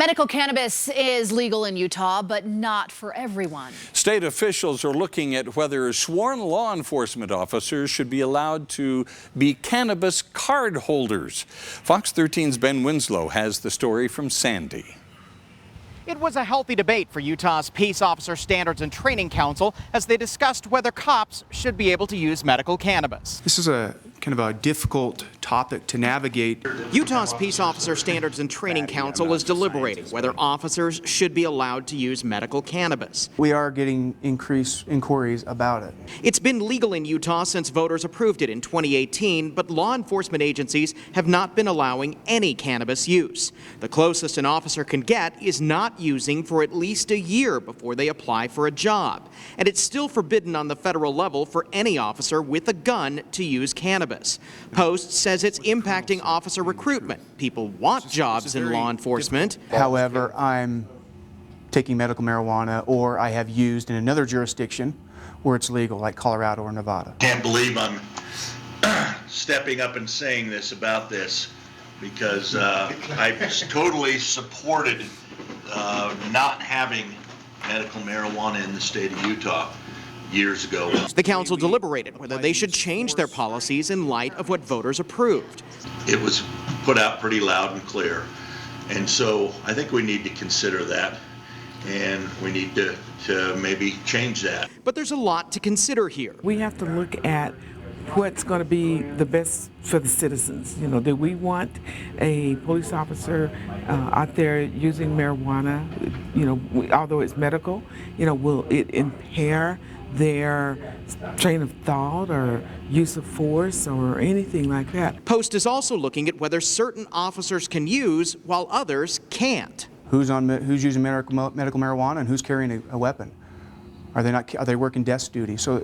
Medical cannabis is legal in Utah, but not for everyone. State officials are looking at whether sworn law enforcement officers should be allowed to be cannabis card holders. Fox 13's Ben Winslow has the story from Sandy. It was a healthy debate for Utah's Peace Officer Standards and Training Council as they discussed whether cops should be able to use medical cannabis. This is a kind of a difficult topic to navigate. Utah's Peace Officer Standards and Training Council is deliberating whether officers should be allowed to use medical cannabis. We are getting increased inquiries about it. It's been legal in Utah since voters approved it in 2018, but law enforcement agencies have not been allowing any cannabis use. The closest an officer can get is not using for at least a year before they apply for a job. And it's still forbidden on the federal level for any officer with a gun to use cannabis. Post says it's impacting officer recruitment. People want jobs in law enforcement. However, I'm taking medical marijuana, or I have used in another jurisdiction where it's legal, like Colorado or Nevada. Can't believe I'm stepping up and saying this about this, because I totally supported not having medical marijuana in the state of Utah years ago. The council deliberated whether they should change their policies in light of what voters approved. It was put out pretty loud and clear, and so I think we need to consider that, and we need to maybe change that. But there's a lot to consider here. We have to look at what's going to be the best for the citizens. You know, do we want a police officer out there using marijuana, you know, although it's medical, you know, will it impair their train of thought or use of force or anything like that? Post is also looking at whether certain officers can use while others can't. Who's using medical marijuana and who's carrying a weapon? Are they working desk duty? So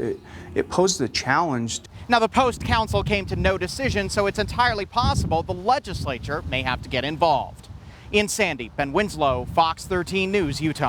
it poses a challenge. Now, the Post Council came to no decision, so it's entirely possible the legislature may have to get involved. In Sandy, Ben Winslow, Fox 13 News, Utah.